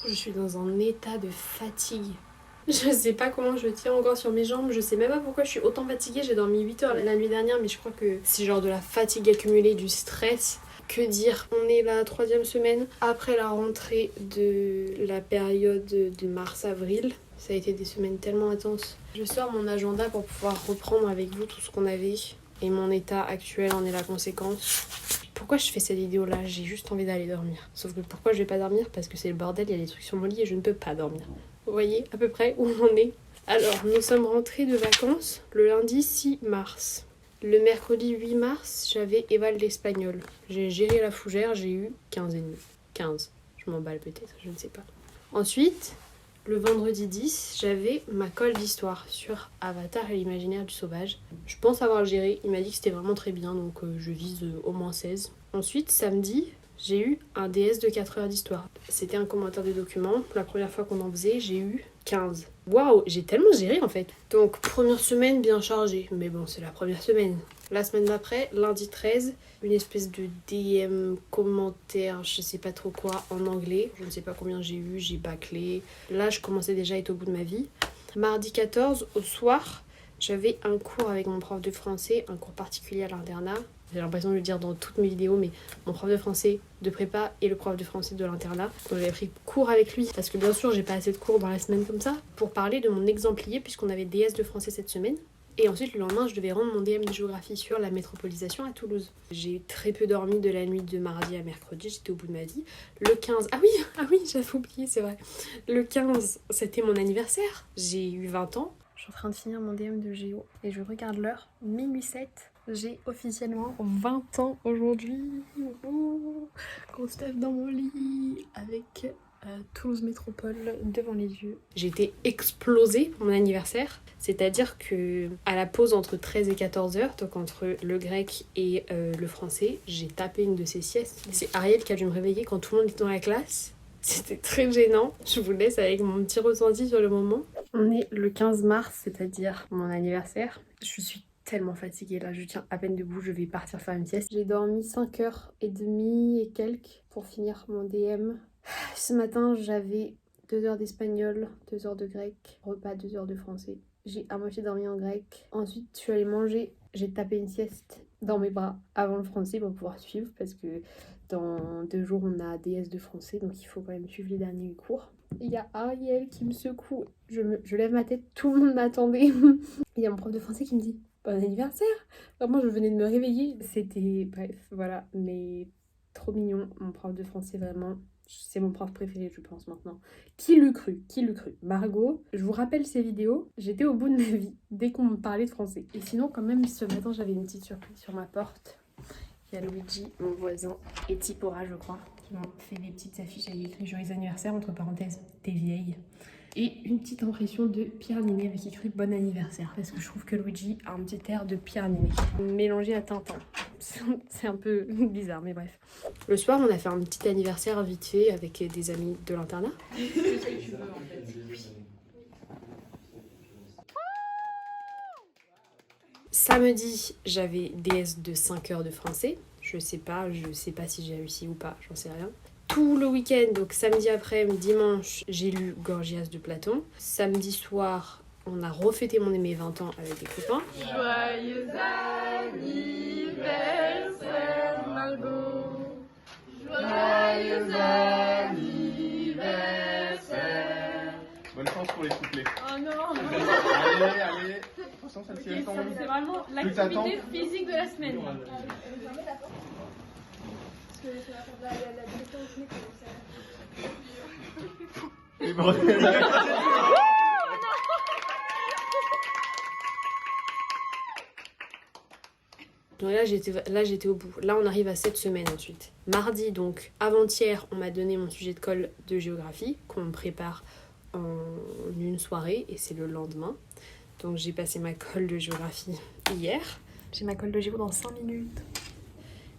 je suis dans un état de fatigue. Je sais pas comment je tiens encore sur mes jambes, je sais même pas pourquoi je suis autant fatiguée. J'ai dormi 8 heures la nuit dernière, mais je crois que c'est genre de la fatigue accumulée, du stress. Que dire, on est la 3e semaine après la rentrée de la période de mars-avril. Ça a été des semaines tellement intenses. Je sors mon agenda pour pouvoir reprendre avec vous tout ce qu'on avait. Et mon état actuel en est la conséquence. Pourquoi je fais cette vidéo là? J'ai juste envie d'aller dormir. Sauf que pourquoi je vais pas dormir? Parce que c'est le bordel, il y a des trucs sur mon lit et je ne peux pas dormir. Vous voyez à peu près où on en est. Alors, nous sommes rentrés de vacances le lundi 6 mars. Le mercredi 8 mars, j'avais éval d'espagnol. J'ai géré la fougère, j'ai eu 15 et demi. 15. Je m'emballe peut-être, je ne sais pas. Ensuite, le vendredi 10, j'avais ma colle d'histoire sur Avatar et l'imaginaire du sauvage. Je pense avoir géré, il m'a dit que c'était vraiment très bien, donc je vise au moins 16. Ensuite, samedi, j'ai eu un DS de 4 heures d'histoire. C'était un commentaire de document. La première fois qu'on en faisait, j'ai eu 15. Waouh, j'ai tellement géré en fait. Donc, première semaine bien chargée. Mais bon, c'est la première semaine. La semaine d'après, lundi 13, une espèce de DM commentaire, je sais pas trop quoi, en anglais. Je ne sais pas combien j'ai eu, j'ai bâclé. Là, je commençais déjà à être au bout de ma vie. Mardi 14, au soir, j'avais un cours avec mon prof de français, un cours particulier à l'internat. J'ai l'impression de le dire dans toutes mes vidéos, mais mon prof de français de prépa et le prof de français de l'internat. Donc j'avais pris cours avec lui, parce que bien sûr j'ai pas assez de cours dans la semaine comme ça, pour parler de mon exemplier, puisqu'on avait DS de français cette semaine. Et ensuite le lendemain je devais rendre mon DM de géographie sur la métropolisation à Toulouse. J'ai très peu dormi de la nuit de mardi à mercredi, j'étais au bout de ma vie. Le 15, ah oui, j'avais oublié, c'est vrai. Le 15, c'était mon anniversaire, j'ai eu 20 ans. Je suis en train de finir mon DM de géo et je regarde l'heure, minuit 7. J'ai officiellement 20 ans aujourd'hui. Grosse taf dans mon lit avec Toulouse Métropole devant les yeux. J'ai été explosée pour mon anniversaire. C'est-à-dire que à la pause entre 13 et 14 heures, donc entre le grec et le français, j'ai tapé une de ces siestes. C'est Ariel qui a dû me réveiller quand tout le monde était dans la classe. C'était très gênant. Je vous laisse avec mon petit ressenti sur le moment. On est le 15 mars, c'est-à-dire mon anniversaire. Je suis tellement fatiguée là, je tiens à peine debout, je vais partir faire une sieste. J'ai dormi 5h30 et quelques pour finir mon DM. Ce matin, j'avais 2 heures d'espagnol, 2 heures de grec, repas 2 heures de français. J'ai à moitié dormi en grec. Ensuite, je suis allée manger, j'ai tapé une sieste dans mes bras avant le français pour pouvoir suivre parce que dans 2 jours, on a DS de français, donc il faut quand même suivre les derniers cours. Il y a Ariel qui me secoue, je lève ma tête, tout le monde m'attendait. Il y a mon prof de français qui me dit bon anniversaire. Vraiment, je venais de me réveiller. C'était, bref, voilà, mais trop mignon. Mon prof de français, vraiment, c'est mon prof préféré, je pense, maintenant. Qui l'eût cru? Margot, je vous rappelle ces vidéos, j'étais au bout de ma vie dès qu'on me parlait de français. Et sinon, quand même, ce matin, j'avais une petite surprise sur ma porte. Il y a Luigi, mon voisin, et Tipora, je crois, qui m'ont fait des petites affiches avec écrit joyeux anniversaire, entre parenthèses, t'es vieille. Et une petite impression de Pierre Ninet avec écrit bon anniversaire. Parce que je trouve que Luigi a un petit air de Pierre Ninet. Mélangé à Tintin. C'est un peu bizarre, mais bref. Le soir, on a fait un petit anniversaire vite fait avec des amis de l'internat. Samedi, j'avais DS de 5 heures de français. Je sais pas si j'ai réussi ou pas, j'en sais rien. Tout le week-end, donc samedi après-midi, dimanche, j'ai lu Gorgias de Platon. Samedi soir, on a refêté mes 20 ans avec des copains. Joyeux anniversaire Margot. Joyeux anniversaire. Bonne chance pour les couplets. Oh non. Allez. De toute façon, celle-ci elle tombe. C'est vraiment l'activité physique de la semaine. Et bon. Donc là j'étais au bout. Là on arrive à 7 semaines ensuite. Mardi donc, avant-hier, on m'a donné mon sujet de colle de géographie qu'on me prépare en une soirée et c'est le lendemain. Donc j'ai passé ma colle de géographie hier. J'ai ma colle de géo dans 5 minutes.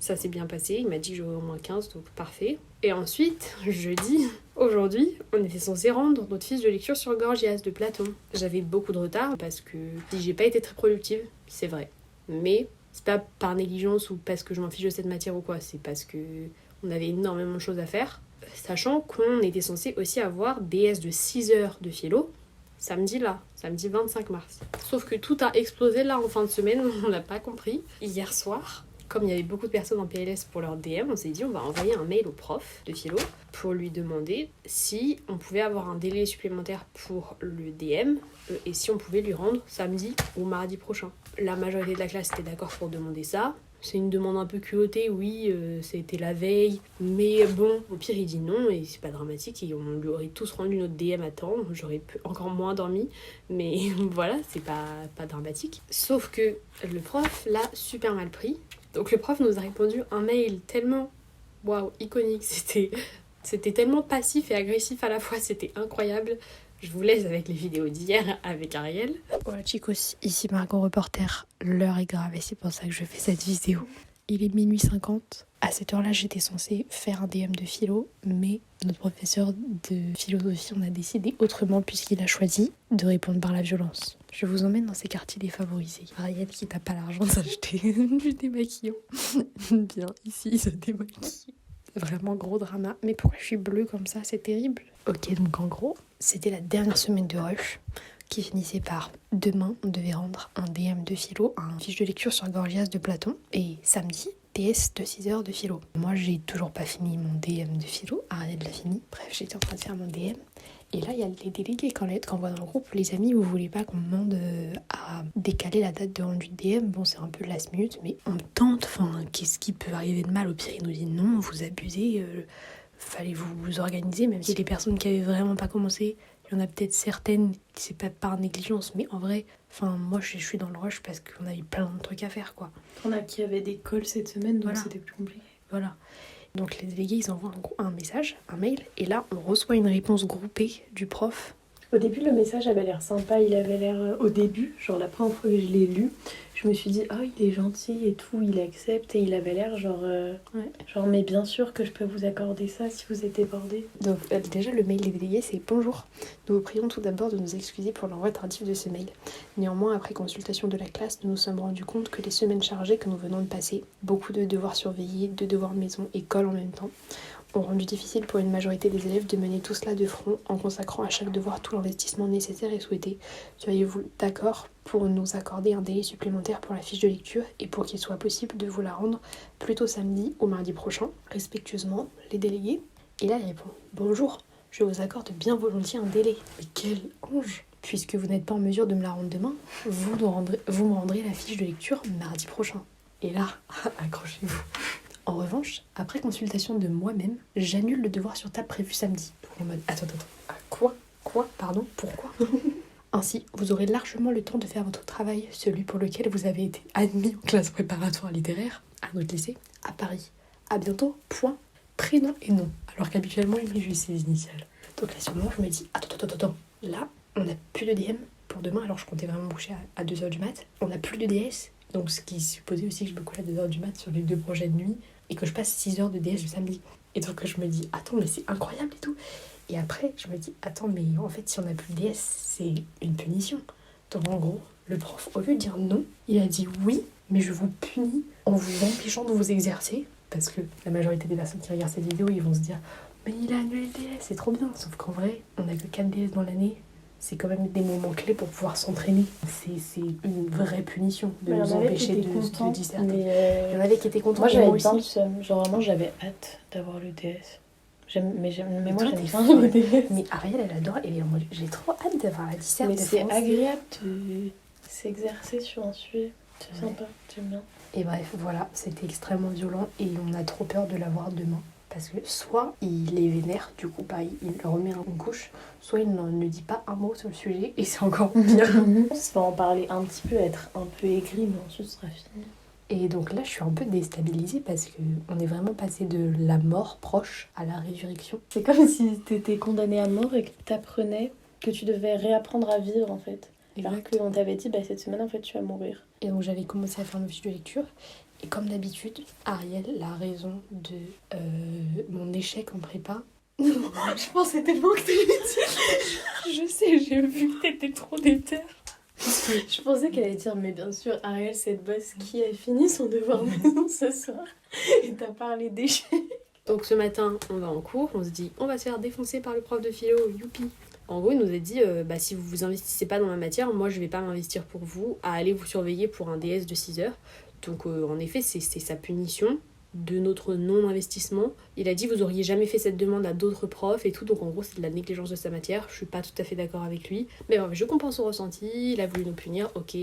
Ça s'est bien passé, il m'a dit que j'aurais au moins 15, donc parfait. Et ensuite, jeudi, aujourd'hui, on était censé rendre notre fiche de lecture sur Gorgias de Platon. J'avais beaucoup de retard parce que j'ai pas été très productive, c'est vrai. Mais c'est pas par négligence ou parce que je m'en fiche de cette matière ou quoi, c'est parce que on avait énormément de choses à faire. Sachant qu'on était censé aussi avoir DS de 6 heures de philo samedi 25 mars. Sauf que tout a explosé là en fin de semaine, on l'a pas compris. Hier soir, comme il y avait beaucoup de personnes en PLS pour leur DM, on s'est dit on va envoyer un mail au prof de philo pour lui demander si on pouvait avoir un délai supplémentaire pour le DM et si on pouvait lui rendre samedi ou mardi prochain. La majorité de la classe était d'accord pour demander ça. C'est une demande un peu culottée, oui, c'était la veille, mais bon, au pire il dit non et c'est pas dramatique et on lui aurait tous rendu notre DM à temps, j'aurais encore moins dormi, mais voilà, c'est pas dramatique. Sauf que le prof l'a super mal pris, donc le prof nous a répondu un mail tellement, waouh, iconique, c'était tellement passif et agressif à la fois, c'était incroyable. Je vous laisse avec les vidéos d'hier avec Ariel. Voilà chicos, ici Margot reporter, l'heure est grave et c'est pour ça que je fais cette vidéo. Il est minuit 50. À cette heure-là, j'étais censée faire un DM de philo, mais notre professeur de philosophie en a décidé autrement puisqu'il a choisi de répondre par la violence. Je vous emmène dans ces quartiers défavorisés. Ariel qui n'a pas l'argent d'acheter du démaquillant. Bien, ici, il se démaquille. Vraiment gros drama. Mais pourquoi je suis bleue comme ça? C'est terrible. Ok, donc en gros, c'était la dernière semaine de rush qui finissait par demain, on devait rendre un DM de philo, un fiche de lecture sur Gorgias de Platon, et samedi, DS de 6 heures de philo. Moi, j'ai toujours pas fini mon DM de philo. Ariel l'a fini. Bref, j'étais en train de faire mon DM. Et là, il y a les délégués quand on voit dans le groupe, les amis, vous voulez pas qu'on demande à décaler la date de rendu de DM? Bon, c'est un peu last minute, mais on tente. Enfin, qu'est-ce qui peut arriver de mal? Au pire, il nous dit non, vous abusez, fallait vous organiser, même si les personnes qui avaient vraiment pas commencé, il y en a peut-être certaines, c'est pas par négligence, mais en vrai, enfin, moi je suis dans le rush parce qu'on avait plein de trucs à faire, quoi. On a qui avait des calls cette semaine, donc voilà. C'était plus compliqué. Voilà. Donc les délégués, ils envoient un message, un mail, et là, on reçoit une réponse groupée du prof. Au début, le message avait l'air sympa, il avait l'air... Au début, genre la première fois que je l'ai lu, je me suis dit, oh, il est gentil et tout, il accepte, et il avait l'air genre... Ouais. Genre, mais bien sûr que je peux vous accorder ça si vous êtes débordé. Donc déjà, le mail des délégués, c'est « Bonjour, nous vous prions tout d'abord de nous excuser pour l'envoi tardif de ce mail. Néanmoins, après consultation de la classe, nous nous sommes rendus compte que les semaines chargées que nous venons de passer, beaucoup de devoirs surveillés, de devoirs maison, école en même temps, ont rendu difficile pour une majorité des élèves de mener tout cela de front en consacrant à chaque devoir tout l'investissement nécessaire et souhaité. Seriez-vous d'accord pour nous accorder un délai supplémentaire pour la fiche de lecture et pour qu'il soit possible de vous la rendre plutôt samedi ou mardi prochain? Respectueusement, les délégués. Et là, il répond « Bonjour, je vous accorde bien volontiers un délai. » Mais quel ange! Puisque vous n'êtes pas en mesure de me la rendre demain, vous me rendrez la fiche de lecture mardi prochain. Et là, accrochez-vous. En revanche, après consultation de moi-même, j'annule le devoir sur table prévu samedi. Donc en mode, attends, quoi? Pardon, pourquoi? Ainsi, vous aurez largement le temps de faire votre travail, celui pour lequel vous avez été admis en classe préparatoire littéraire, à notre lycée, à Paris. À bientôt, point, prénom et nom. Alors qu'habituellement, il met juste ses initiales. Donc là, sur le moment, je me dis, attends. Là, on n'a plus de DM pour demain, alors je comptais vraiment me coucher à 2h du mat. On n'a plus de DS, donc ce qui supposait aussi que je me couche à 2h du mat sur les 2 prochaines nuits. Et que je passe 6 heures de DS le samedi. Et donc je me dis, attends, mais c'est incroyable et tout. Et après, je me dis, attends, mais en fait, si on n'a plus de DS, c'est une punition. Donc en gros, le prof, au lieu de dire non, il a dit oui, mais je vous punis en vous empêchant de vous exercer. Parce que la majorité des personnes qui regardent cette vidéo, ils vont se dire, mais il a annulé le DS, c'est trop bien. Sauf qu'en vrai, on n'a que 4 DS dans l'année. C'est quand même des moments clés pour pouvoir s'entraîner. C'est une vraie punition de nous empêcher de disserter. Il y en avait qui étaient contents. Moi j'avais bien le seum. Genre vraiment j'avais hâte d'avoir le DS. Mais moi j'aime bien le DS. Mais Ariel elle adore. Et moi j'ai trop hâte d'avoir la disserte. Mais c'est agréable de s'exercer sur un sujet. C'est sympa, j'aime bien. Et bref, voilà, c'était extrêmement violent. Et on a trop peur de l'avoir demain. Parce que soit il est vénère, du coup pareil, il remet une couche, soit il ne dit pas un mot sur le sujet et c'est encore pire. On va en parler un petit peu, être un peu aigri, mais ensuite ce sera fini. Et donc là je suis un peu déstabilisée parce qu'on est vraiment passé de la mort proche à la résurrection. C'est comme si t'étais condamné à mort et que t'apprenais que tu devais réapprendre à vivre en fait. Alors qu'on t'avait dit cette semaine en fait tu vas mourir. Et donc j'avais commencé à faire mes fiches de lecture. Et comme d'habitude, Ariel, la raison de mon échec en prépa... Je pensais tellement que t'allais dire... Je sais, j'ai vu que t'étais trop déter. Je pensais qu'elle allait dire, mais bien sûr, Ariel, cette bosse qui a fini son devoir maison ce soir. Et t'as parlé d'échec. Donc ce matin, on va en cours, on se dit on va se faire défoncer par le prof de philo, youpi. En gros, il nous a dit si vous vous investissez pas dans ma matière, moi je vais pas m'investir pour vous à aller vous surveiller pour un DS de 6 heures. Donc en effet, c'est sa punition de notre non-investissement. Il a dit vous auriez jamais fait cette demande à d'autres profs et tout, donc en gros c'est de la négligence de sa matière. Je suis pas tout à fait d'accord avec lui, mais bref, je comprends son ressenti. Il a voulu nous punir, ok,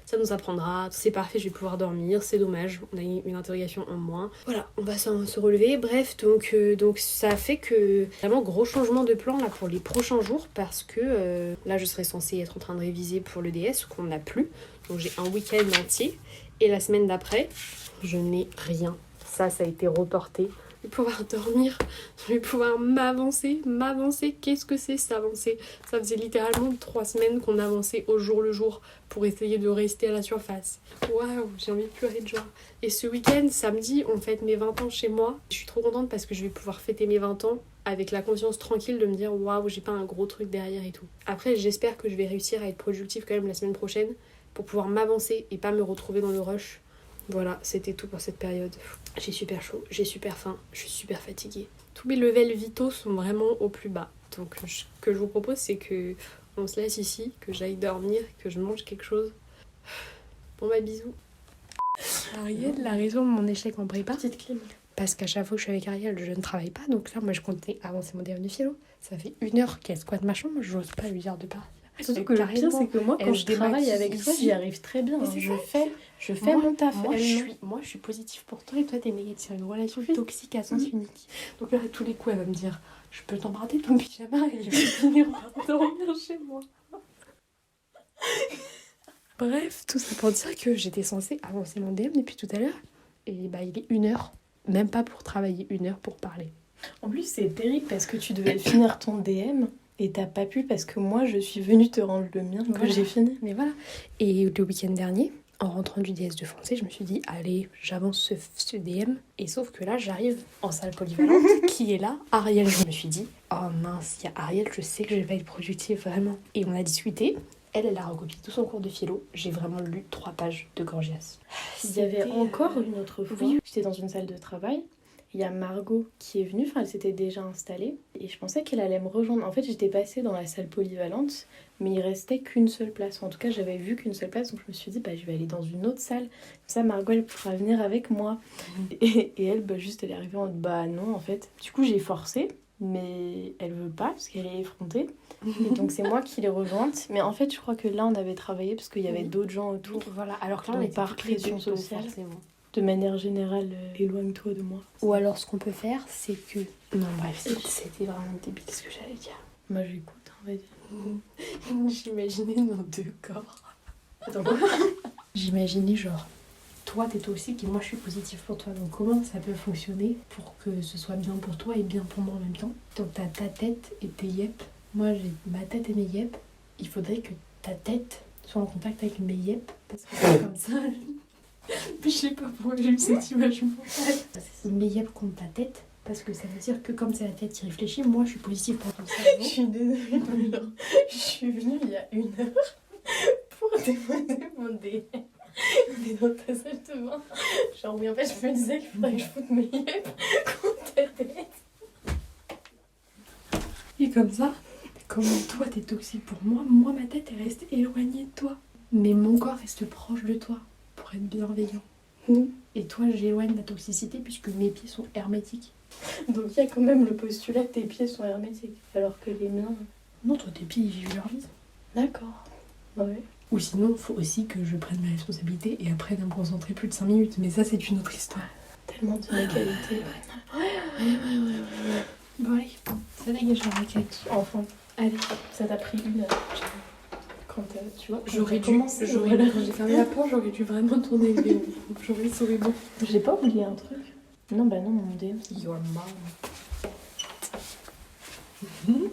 ça nous apprendra, c'est parfait, je vais pouvoir dormir, c'est dommage, on a une interrogation en moins. Voilà, on va se relever. Bref, donc ça a fait que vraiment gros changement de plan là pour les prochains jours, parce que là je serais censée être en train de réviser pour le DS qu'on n'a plus, donc j'ai un week-end entier et la semaine d'après je n'ai rien. Ça a été reporté. Je vais pouvoir dormir, je vais pouvoir m'avancer. Qu'est-ce que c'est s'avancer? Ça faisait littéralement 3 semaines qu'on avançait au jour le jour pour essayer de rester à la surface. Waouh, j'ai envie de pleurer de joie. Et ce week-end, samedi, on fête mes 20 ans chez moi. Je suis trop contente parce que je vais pouvoir fêter mes 20 ans avec la conscience tranquille de me dire waouh, j'ai pas un gros truc derrière et tout. Après, j'espère que je vais réussir à être productive quand même la semaine prochaine pour pouvoir m'avancer et pas me retrouver dans le rush. Voilà, c'était tout pour cette période. J'ai super chaud, j'ai super faim, je suis super fatiguée. Tous mes levels vitaux sont vraiment au plus bas. Donc ce que je vous propose, c'est que on se laisse ici, que j'aille dormir, que je mange quelque chose. Bon bah bisous. Ariel, la raison de mon échec en prépa, Petite clim. parce qu'à chaque fois que je suis avec Ariel, je ne travaille pas. Donc là, moi je comptais avancer mon DM de philo. Ça fait 1 heure qu'elle squatte ma chambre, je n'ose pas lui dire de partir. Surtout que le pire, c'est que moi, quand je travaille avec toi, j'y arrive très bien. Je fais mon taf. Moi, je suis positive pour toi et toi, t'es négative. C'est une relation toxique à sens unique. Donc là, à tous les coups, elle va me dire je peux t'embraser ton pyjama et je vais finir par dormir chez moi. Bref, tout ça pour dire que j'étais censée avancer mon DM depuis tout à l'heure. Et bah, il est 1 heure. Même pas pour travailler, 1 heure pour parler. En plus, c'est terrible parce que tu devais finir ton DM. Et t'as pas pu parce que moi je suis venue te rendre le mien que j'ai fini. Mais voilà. Et le week-end dernier, en rentrant du DS de français, je me suis dit allez, j'avance ce DM. Et sauf que là, j'arrive en salle polyvalente. Qui est là? Ariel. Je me suis dit oh mince, il y a Ariel, je sais que je vais pas être productive vraiment. Et on a discuté. Elle a recopié tout son cours de philo. J'ai vraiment lu 3 pages de Gorgias. Il y avait encore une autre fois. Oui. J'étais dans une salle de travail. Il y a Margot qui est venue, elle s'était déjà installée et je pensais qu'elle allait me rejoindre. En fait, j'étais passée dans la salle polyvalente, mais il restait qu'une seule place. En tout cas, j'avais vu qu'une seule place, donc je me suis dit, je vais aller dans une autre salle. Comme ça, Margot, elle pourra venir avec moi. Et elle, juste, elle est arrivée en mode, non, en fait. Du coup, j'ai forcé, mais elle veut pas parce qu'elle est effrontée. Et donc, c'est moi qui l'ai rejointe. Mais en fait, je crois que là, on avait travaillé parce qu'il y avait d'autres gens autour. Voilà, alors que là, on donc, était par pression sociale. Forcément. De manière générale, éloigne-toi de moi. Ou alors ce qu'on peut faire, c'est que... Non bref, c'était vraiment débile ce que j'allais dire. Moi j'écoute, on va dire. J'imaginais nos 2 corps. Attends. J'imaginais genre, toi t'es toxique et moi je suis positive pour toi. Donc comment ça peut fonctionner pour que ce soit bien pour toi et bien pour moi en même temps? Donc t'as ta tête et tes yep. Moi j'ai ma tête et mes yep. Il faudrait que ta tête soit en contact avec mes yep. Parce que c'est comme ça... Je sais pas pourquoi j'ai eu cette image mentale. C'est mes yep contre ta tête, parce que ça veut dire que comme c'est la tête qui réfléchit, moi je suis positive pour ton cerveau. Je suis désolée, mais genre, je suis venue il y a 1 heure pour déposer mon DM. On est dans ta salle de bain. Genre oui, en fait je me disais qu'il faudrait que je foute mes yep contre ta tête. Et comme ça, comme toi t'es toxique pour moi ma tête elle reste éloignée de toi. Mais mon corps reste proche de toi. Pour être bienveillant. Et toi, j'éloigne la toxicité puisque mes pieds sont hermétiques. Donc il y a quand même le postulat que tes pieds sont hermétiques, alors que les miens... Non, toi, tes pieds, ils vivent leur vie. D'accord. Ouais. Ou sinon, il faut aussi que je prenne mes responsabilités et apprenne à me concentrer plus de 5 minutes. Mais ça, c'est une autre histoire. Tellement d'inégalité. Ouais. Bon, allez, ça dégage la raquette. Enfin. Allez. Ça t'a pris 1 heure. Quand tu vois, quand j'ai fermé la porte, j'aurais dû vraiment tourner les vidéos. J'aurais sauvé bon. J'ai pas oublié un truc. Non, non, mon DM. Your mom.